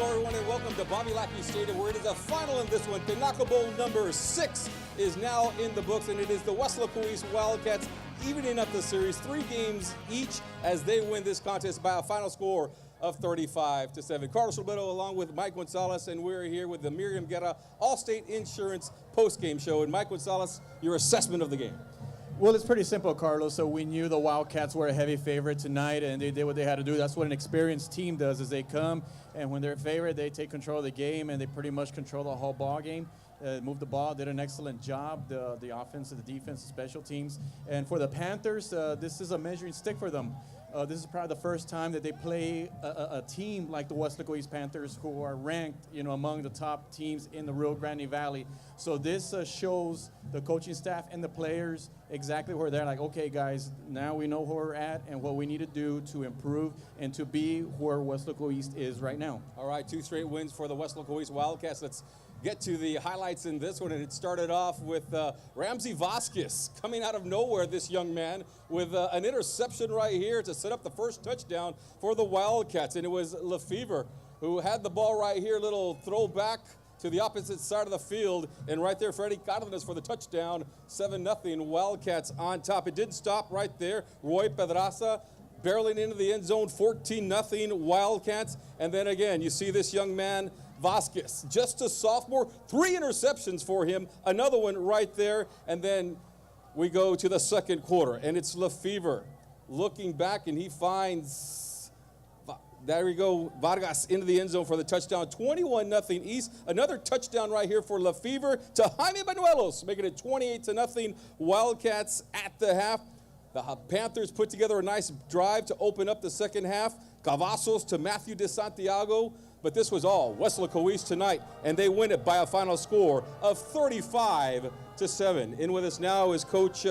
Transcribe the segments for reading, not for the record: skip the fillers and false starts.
Hello, everyone, and welcome to Bobby Lackey Stadium, where it is a final in this one. Pinnacle Bowl number 6 is now in the books, and it is the Weslaco Wildcats evening up the series, 3 games each, as they win this contest by a final score of 35-7. Carlos Roberto along with Mike Gonzalez, and we're here with the Miriam Guerra Allstate Insurance post-game show. And Mike Gonzalez, your assessment of the game. Well, it's pretty simple, Carlos. So we knew the Wildcats were a heavy favorite tonight, and they did what they had to do. That's what an experienced team does, is they come, and when they're favored, they take control of the game, and they pretty much control the whole ball game. Moved the ball, did an excellent job, the offense, the defense, the special teams. And for the Panthers, this is a measuring stick for them. This is probably the first time that they play a team like the Weslaco East Panthers, who are ranked, among the top teams in the Rio Grande Valley. So this shows the coaching staff and the players exactly where they're like, okay, guys, now we know where we're at and what we need to do to improve and to be where Weslaco East is right now. All right, 2 straight wins for the Weslaco East Wildcats. Let's get to the highlights in this one, and it started off with Ramsey Vasquez coming out of nowhere, this young man, with an interception right here to set up the first touchdown for the Wildcats. And it was Lefevre who had the ball right here, little throwback to the opposite side of the field, and right there, Freddie Cardenas for the touchdown, 7-0, Wildcats on top. It didn't stop right there. Roy Pedraza barreling into the end zone, 14-0, Wildcats. And then again, you see this young man, Vasquez, just a sophomore, 3 interceptions for him, another one right there. And then we go to the second quarter, and it's Lefevre looking back, and he finds, there we go, Vargas into the end zone for the touchdown, 21-0 East. Another touchdown right here for Lefevre to Jaime Banuelos, making it 28-0 Wildcats at the half. The Panthers put together a nice drive to open up the second half. Cavazos to Matthew De Santiago. But this was all Weslaco East tonight, and they win it by a final score of 35-7. In with us now is Coach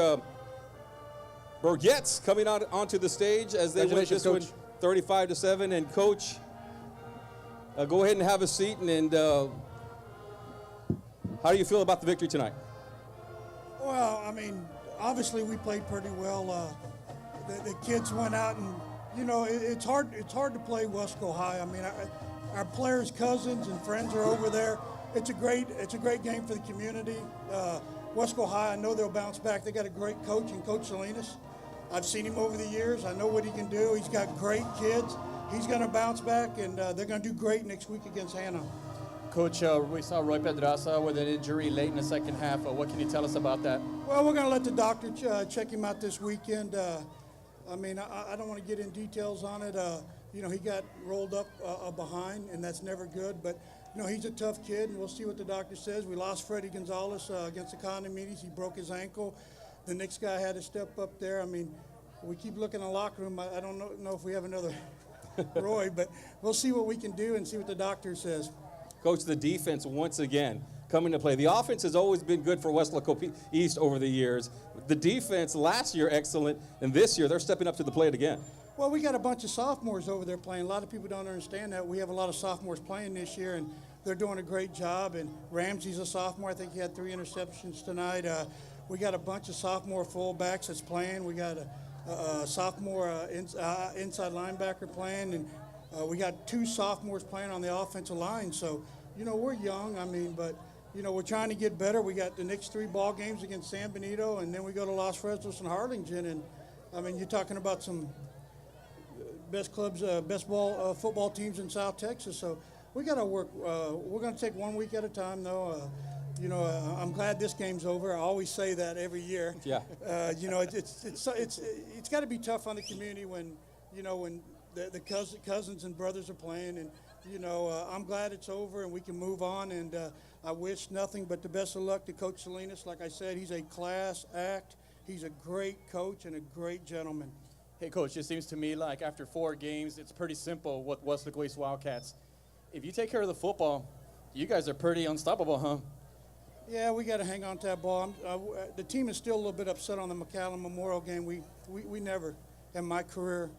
Burgetts coming onto the stage as they win this one 35-7. And Coach, go ahead and have a seat. And how do you feel about the victory tonight? Well, I mean, obviously we played pretty well. The kids went out, and it's hard to play Wesco High. I mean, our players' cousins and friends are over there. It's a great game for the community. Wesco High, I know they'll bounce back. They got a great coach in Coach Salinas. I've seen him over the years. I know what he can do. He's got great kids. He's going to bounce back, and they're going to do great next week against Hannah. Coach, we saw Roy Pedraza with an injury late in the second half. What can you tell us about that? Well, we're going to let the doctor check him out this weekend. I mean, I don't want to get in details on it. He got rolled up behind, and that's never good. But, he's a tough kid, and we'll see what the doctor says. We lost Freddie Gonzalez against the Condominies. He broke his ankle. The next guy had to step up there. I mean, we keep looking in the locker room. I don't know if we have another Roy, but we'll see what we can do and see what the doctor says. Coach, the defense once again coming to play. The offense has always been good for Weslaco East over the years. The defense last year excellent, and this year they're stepping up to the plate again. Well, we got a bunch of sophomores over there playing. A lot of people don't understand that. We have a lot of sophomores playing this year, and they're doing a great job. And Ramsey's a sophomore. I think he had 3 interceptions tonight. We got a bunch of sophomore fullbacks that's playing. We got a sophomore inside linebacker playing, and we got 2 sophomores playing on the offensive line. So, we're young. I mean, but we're trying to get better. We got the next 3 ball games against San Benito, and then we go to Los Fresnos and Harlingen. And I mean, you're talking about some best clubs, best football teams in South Texas. So we got to work. We're going to take 1 week at a time, though. I'm glad this game's over. I always say that every year. Yeah. It's got to be tough on the community when the cousins and brothers are playing, and I'm glad it's over and we can move on. And I wish nothing but the best of luck to Coach Salinas. Like I said, he's a class act. He's a great coach and a great gentleman. Hey, Coach, it seems to me like after 4 games, it's pretty simple with Weslaco East Wildcats. If you take care of the football, you guys are pretty unstoppable, huh? Yeah, we got to hang on to that ball. The team is still a little bit upset on the McAllen Memorial game. We never, in my career,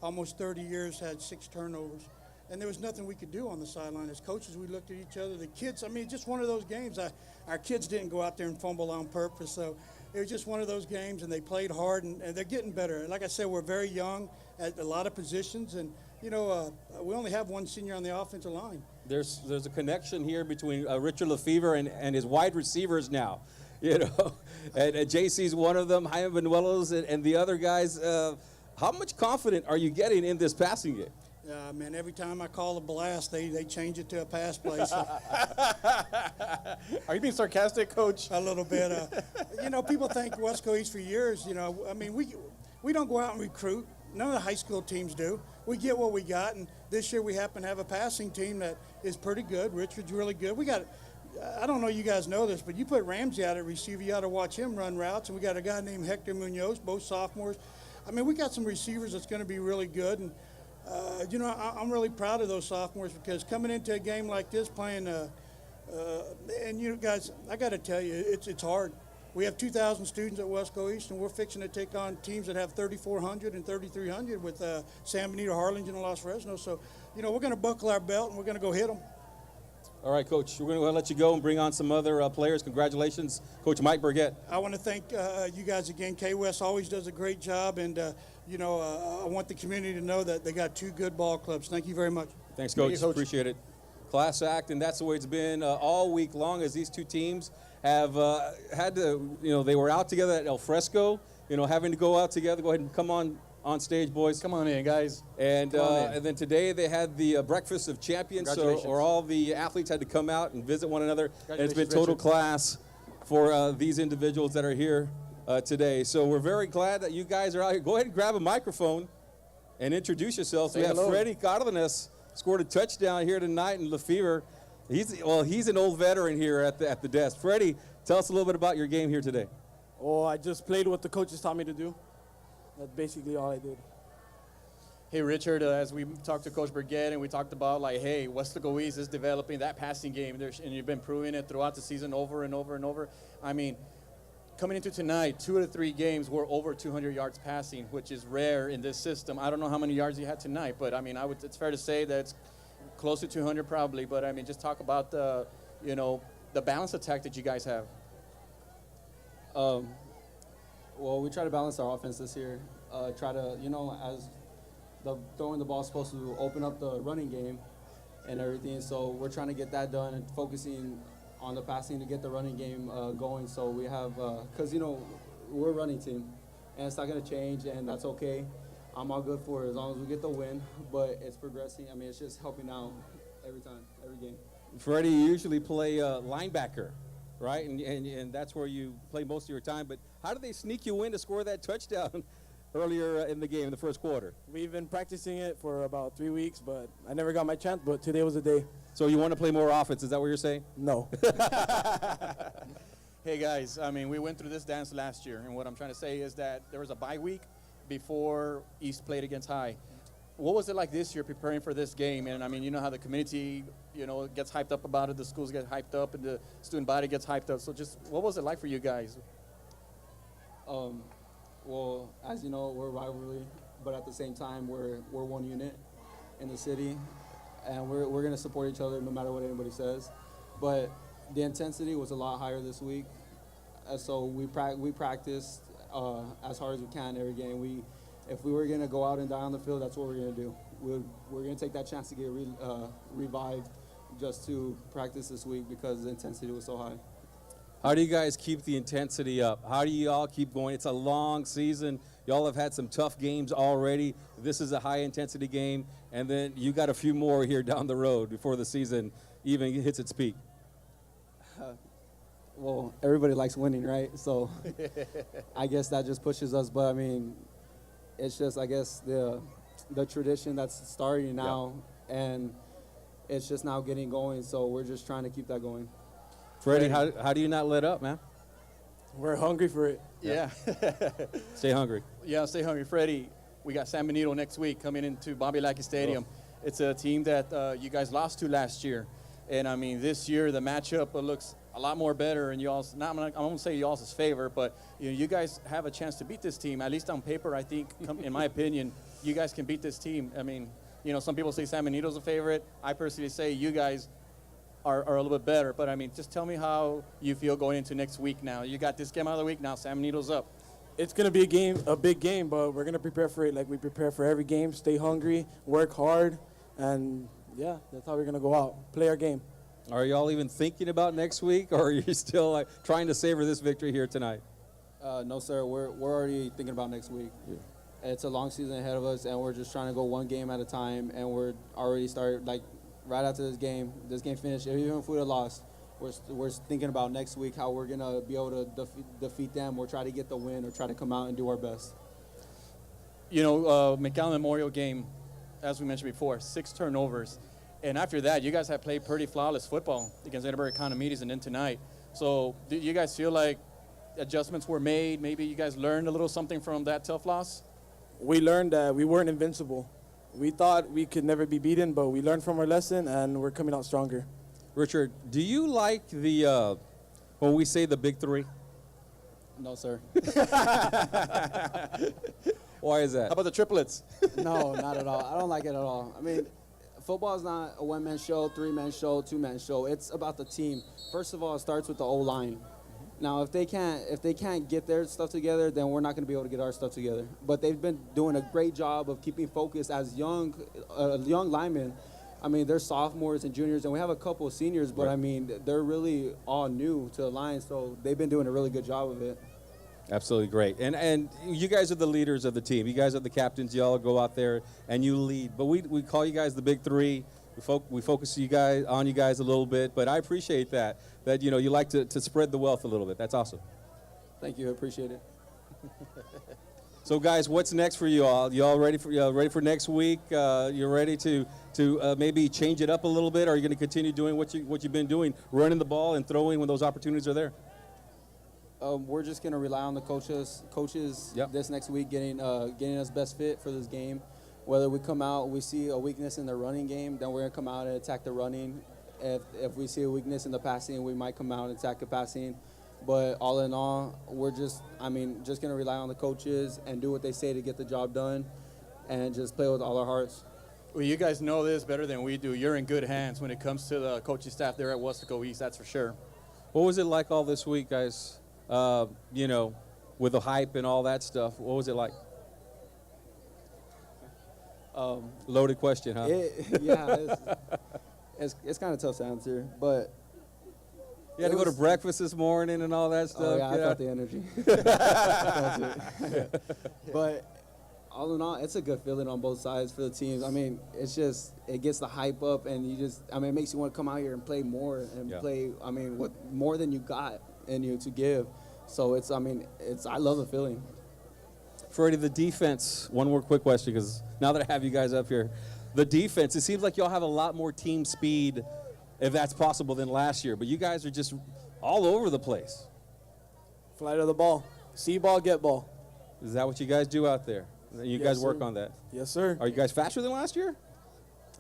almost 30 years, had 6 turnovers. And there was nothing we could do on the sideline. As coaches, we looked at each other. The kids, I mean, just one of those games. Our kids didn't go out there and fumble on purpose. So it was just one of those games, and they played hard, and they're getting better. Like I said, we're very young at a lot of positions, and, we only have one senior on the offensive line. There's a connection here between Richard Lefevre and his wide receivers now, you know, and JC's one of them, Jaime Benuelos and the other guys. How much confident are you getting in this passing game? Man, every time I call a blast, they change it to a pass play. So Are you being sarcastic, Coach? a little bit. You know, people think Westco East for years. You know, I mean, we don't go out and recruit. None of the high school teams do. We get what we got, and this year we happen to have a passing team that is pretty good. Richard's really good. We got, I don't know you guys know this, but you put Ramsey out at receiver, you got to watch him run routes. And we got a guy named Hector Munoz, both sophomores. I mean, we got some receivers that's going to be really good. And, you know, I'm really proud of those sophomores because coming into a game like this, playing, and you guys, I got to tell you, it's hard. We have 2,000 students at Westco East, and we're fixing to take on teams that have 3,400 and 3,300 with San Benito, Harlingen, and Los Fresno. So, you know, we're going to buckle our belt, and we're going to go hit them. All right, Coach, we're going to let you go and bring on some other players. Congratulations, Coach Mike Burgett. I want to thank you guys again. K-West always does a great job, and, you know, I want the community to know that they got two good ball clubs. Thank you very much. Thanks, Coach. Appreciate it. Class act, and that's the way it's been all week long as these two teams have had to, you know, they were out together at El Fresco, you know, having to go out together. Go ahead and come on stage, boys. Come on in, guys. And then today they had the Breakfast of Champions, or all the athletes had to come out and visit one another. And it's been total class for these individuals that are here today. So we're very glad that you guys are out here. Go ahead and grab a microphone and introduce yourselves. We have Freddie Cardenas scored a touchdown here tonight, and Lefevre. He's an old veteran here at the desk. Freddie, tell us a little bit about your game here today. Oh, I just played what the coaches taught me to do. That's basically all I did. Hey, Richard, as we talked to Coach Burgett and we talked about, like, hey, Weslaco East is developing that passing game, and you've been proving it throughout the season over and over and over. I mean, coming into tonight, 2 of the 3 games were over 200 yards passing, which is rare in this system. I don't know how many yards you had tonight, but, I mean, it's fair to say that it's close to 200 probably. But, I mean, just talk about the, you know, the balance attack that you guys have. Well, we try to balance our offense this year. Try to, you know, as throwing the ball is supposed to open up the running game and everything. So we're trying to get that done and focusing on the passing to get the running game going. So we have, because, you know, we're a running team, and it's not going to change, and that's okay. I'm all good for it as long as we get the win, but it's progressing. I mean, it's just helping out every time, every game. Freddie, you usually play linebacker, right? And that's where you play most of your time. But how did they sneak you in to score that touchdown earlier in the game, in the first quarter? We've been practicing it for about 3 weeks, but I never got my chance, but today was the day. So you want to play more offense, is that what you're saying? No. Hey, guys, I mean, we went through this dance last year, and what I'm trying to say is that there was a bye week before East played against High. What was it like this year preparing for this game? And, I mean, you know how the community, you know, gets hyped up about it, the schools get hyped up, and the student body gets hyped up. So just what was it like for you guys? Well, as you know, we're a rivalry, but at the same time, we're one unit in the city, and we're going to support each other no matter what anybody says. But the intensity was a lot higher this week, so we practiced as hard as we can every game. If we were going to go out and die on the field, that's what we're going to do. We're going to take that chance to get revived just to practice this week because the intensity was so high. How do you guys keep the intensity up? How do you all keep going? It's a long season. Y'all have had some tough games already. This is a high-intensity game, and then you got a few more here down the road before the season even hits its peak. Well, everybody likes winning, right? So I guess that just pushes us. But, I mean, it's just, I guess, the tradition that's starting now, and it's just now getting going. So we're just trying to keep that going. Freddie, how do you not let up, man? We're hungry for it. Yeah. Stay hungry. Yeah, stay hungry. Freddie, we got San Benito next week coming into Bobby Lackey Stadium. Oh. It's a team that you guys lost to last year. And, I mean, this year the matchup looks a lot more better in y'all's, I won't say y'all's favor, but you guys have a chance to beat this team. At least on paper, I think, in my opinion, you guys can beat this team. I mean, you know, some people say San Benito's a favorite. I personally say you guys are a little bit better. But, I mean, just tell me how you feel going into next week now. You got this game out of the week, now San Benito's up. It's going to be a big game, but we're going to prepare for it like we prepare for every game. Stay hungry, work hard, and Yeah, that's how we're going to go out, play our game. Are y'all even thinking about next week, or are you still like trying to savor this victory here tonight? No, sir. We're already thinking about next week. Yeah. It's a long season ahead of us, and we're just trying to go one game at a time. And we're already started like right after this game finished. Even if we would have lost, we're thinking about next week how we're gonna be able to defeat them, or try to get the win, or try to come out and do our best. You know, McAllen Memorial game, as we mentioned before, 6 turnovers. And after that, you guys have played pretty flawless football against Edinburgh Economies and then tonight. So do you guys feel like adjustments were made? Maybe you guys learned a little something from that tough loss? We learned that we weren't invincible. We thought we could never be beaten, but we learned from our lesson, and we're coming out stronger. Richard, do you like the when we say the big three? No, sir. Why is that? How about the triplets? No, not at all. I don't like it at all. I mean, football is not a one-man show, three-man show, two-man show. It's about the team. First of all, it starts with the O-line. Now, if they can't get their stuff together, then we're not going to be able to get our stuff together. But they've been doing a great job of keeping focus as young linemen. I mean, they're sophomores and juniors, and we have a couple of seniors, but, right. I mean, they're really all new to the line, so they've been doing a really good job of it. Absolutely great. And you guys are the leaders of the team. You guys are the captains. You all go out there and you lead. But we call you guys the big three. We focus on you guys a little bit. But I appreciate that you know, you like to spread the wealth a little bit. That's awesome. Thank you. I appreciate it. So, guys, what's next for you all? You all ready for next week? You're ready to maybe change it up a little bit? Or are you going to continue doing what you've been doing, running the ball and throwing when those opportunities are there? We're just going to rely on the coaches yep. this next week getting us best fit for this game. Whether we come out, we see a weakness in the running game, then we're going to come out and attack the running. If we see a weakness in the passing, we might come out and attack the passing. But all in all, we're just going to rely on the coaches and do what they say to get the job done and just play with all our hearts. Well, you guys know this better than we do. You're in good hands when it comes to the coaching staff there at Weslaco East, that's for sure. What was it like all this week, guys? You know, with the hype and all that stuff, what was it like? Loaded question, huh? It's kind of tough to answer, but you had to go to breakfast this morning and all that stuff. Oh yeah, I felt the energy. But all in all, it's a good feeling on both sides for the teams. I mean, it gets the hype up, and it makes you want to come out here and play more and play. I mean, what more than you got in you to give. So I love the feeling. Freddie, the defense, one more quick question, because now that I have you guys up here, the defense, it seems like y'all have a lot more team speed, if that's possible, than last year. But you guys are just all over the place. Flight of the ball. See ball, get ball. Is that what you guys do out there? You guys work on that? Yes, sir. Are you guys faster than last year?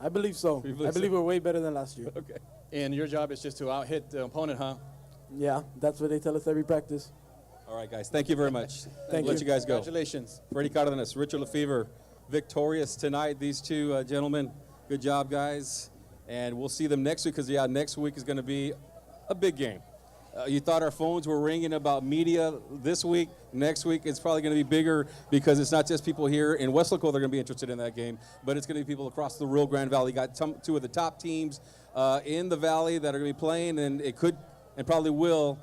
I believe so. I believe we're way better than last year. Okay. And your job is just to out-hit the opponent, huh? Yeah, that's what they tell us every practice. All right, guys. Thank you very much. Thank you. Let you guys go. Congratulations. Freddie Cardenas, Richard Lefevre, victorious tonight. These two gentlemen, good job, guys. And we'll see them next week because, next week is going to be a big game. You thought our phones were ringing about media this week. Next week, it's probably going to be bigger because it's not just people here in Weslaco that are going to be interested in that game, but it's going to be people across the Rio Grande Valley. You got two of the top teams in the valley that are going to be playing, and it could and probably will.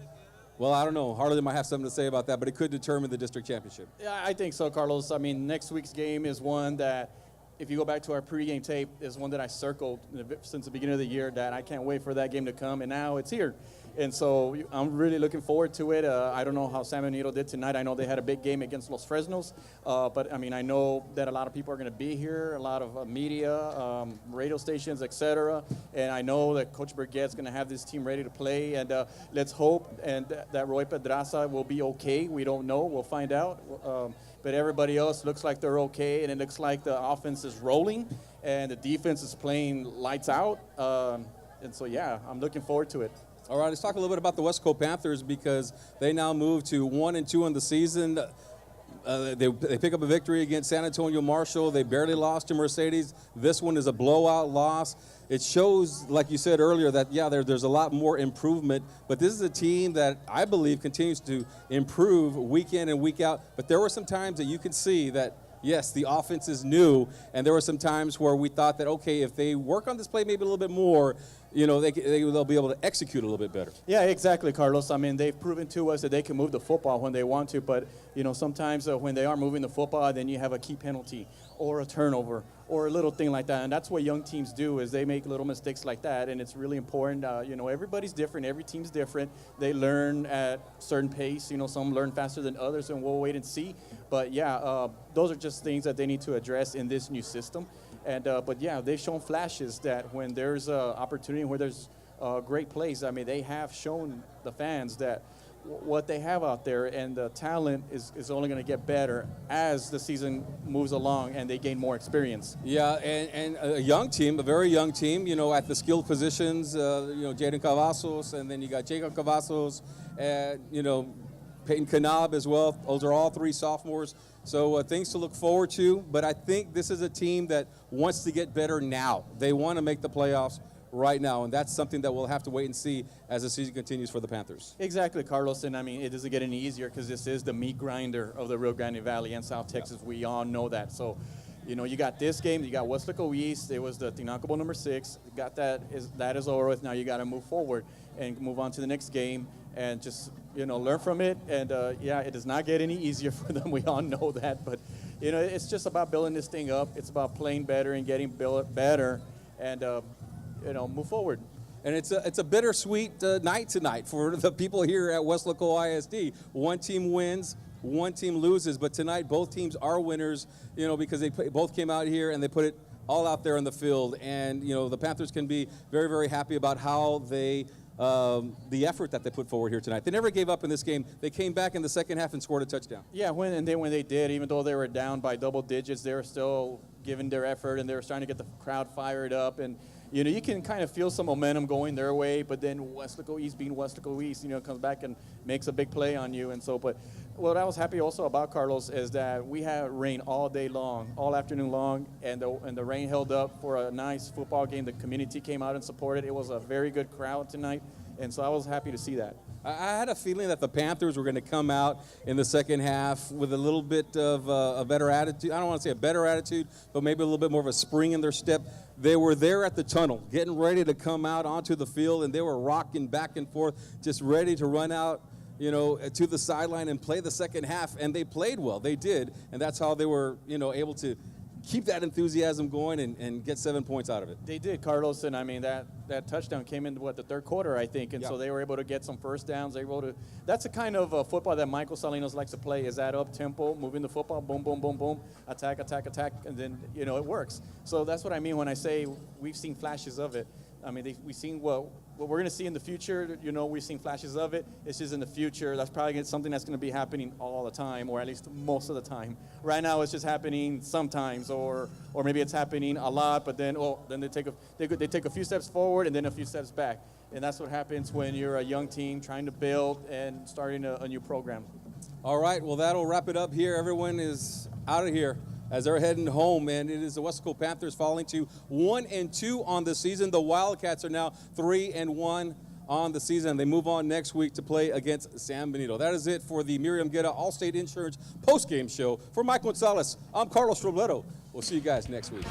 Well, I don't know. Harley might have something to say about that, but it could determine the district championship. Yeah, I think so, Carlos. I mean, next week's game is one that, if you go back to our pregame tape, is one that I circled since the beginning of the year that I can't wait for that game to come, and now it's here. And so I'm really looking forward to it. I don't know how San Benito did tonight. I know they had a big game against Los Fresnos, but I mean, I know that a lot of people are going to be here, a lot of media, radio stations, etc. And I know that Coach Burgett's going to have this team ready to play. And let's hope that Roy Pedraza will be okay. We don't know. We'll find out. But everybody else looks like they're okay, and it looks like the offense is rolling, and the defense is playing lights out. And so, yeah, I'm looking forward to it. All right, let's talk a little bit about the Weslaco Panthers because they now move to 1-2 on the season. They pick up a victory against San Antonio Marshall. They barely lost to Mercedes. This one is a blowout loss. It shows, like you said earlier, that, there's a lot more improvement. But this is a team that I believe continues to improve week in and week out. But there were some times that you could see that, yes, the offense is new, and there were some times where we thought that, okay, if they work on this play maybe a little bit more, you know, they'll be able to execute a little bit better. Yeah, exactly, Carlos. I mean, they've proven to us that they can move the football when they want to, but, you know, sometimes when they are moving the football, then you have a key penalty or a turnover or a little thing like that, and that's what young teams do is they make little mistakes like that, and it's really important. You know, everybody's different. Every team's different. They learn at certain pace. You know, some learn faster than others, and we'll wait and see. But, yeah, those are just things that they need to address in this new system. And but yeah, they've shown flashes that when there's opportunity, where there's great plays, I mean, they have shown the fans that what they have out there, and the talent is only going to get better as the season moves along and they gain more experience. Yeah, and a young team, a very young team, you know, at the skilled positions, you know, Jaden Cavazos, and then you got Jacob Cavazos, and, you know, Peyton Kanab as well. Those are all three sophomores. So things to look forward to, but I think this is a team that wants to get better now. They want to make the playoffs right now, and that's something that we'll have to wait and see as the season continues for the Panthers. Exactly, Carlos, and I mean, it doesn't get any easier because this is the meat grinder of the Rio Grande Valley and South Texas. Yeah. We all know that. So, you know, you got this game, you got Weslaco East. It was the Tinaco Bowl number 6. You got that is over with. Now you got to move forward and move on to the next game and just, you know, learn from it. And, yeah, it does not get any easier for them. We all know that. But, you know, it's just about building this thing up. It's about playing better and getting better and, you know, move forward. And it's a bittersweet night tonight for the people here at Weslaco ISD. One team wins, one team loses, but tonight both teams are winners, you know, because they both came out here and they put it all out there on the field. And, you know, the Panthers can be very, very happy about how they the effort that they put forward here tonight. They never gave up in this game. They came back in the second half and scored a touchdown. Yeah, when they did, even though they were down by double digits, they were still giving their effort, and they were starting to get the crowd fired up. And, you know, you can kind of feel some momentum going their way, but then Weslaco East being Weslaco East, you know, comes back and makes a big play on you. And so, but what I was happy also about, Carlos, is that we had rain all day long, all afternoon long, and the rain held up for a nice football game. The community came out and supported. It was a very good crowd tonight, and so I was happy to see that. I had a feeling that the Panthers were going to come out in the second half with a little bit of a better attitude. I don't want to say a better attitude, but maybe a little bit more of a spring in their step. They were there at the tunnel, getting ready to come out onto the field, and they were rocking back and forth, just ready to run out, you know, to the sideline and play the second half. And they played well. They did, and that's how they were, you know, able to keep that enthusiasm going and get 7 points out of it. They did, Carlos, and I mean that touchdown came in the third quarter, I think, and so they were able to get some first downs. They were able to. That's the kind of football that Michael Salinas likes to play. Is that up tempo, moving the football, boom, boom, boom, boom, attack, attack, attack, and then, you know, it works. So that's what I mean when I say we've seen flashes of it. I mean, we've seen what we're going to see in the future. You know, we've seen flashes of it. It's just in the future. That's probably something that's going to be happening all the time, or at least most of the time. Right now, it's just happening sometimes, or maybe it's happening a lot. But then, then they take a few steps forward and then a few steps back, and that's what happens when you're a young team trying to build and starting a new program. All right, well, that'll wrap it up here. Everyone is out of here as they're heading home, and it is the Weslaco Panthers falling to 1-2 on the season. The Wildcats are now 3-1 on the season. They move on next week to play against San Benito. That is it for the Miriam Guerra Allstate Insurance postgame show. For Mike Gonzalez, I'm Carlos Robledo. We'll see you guys next week.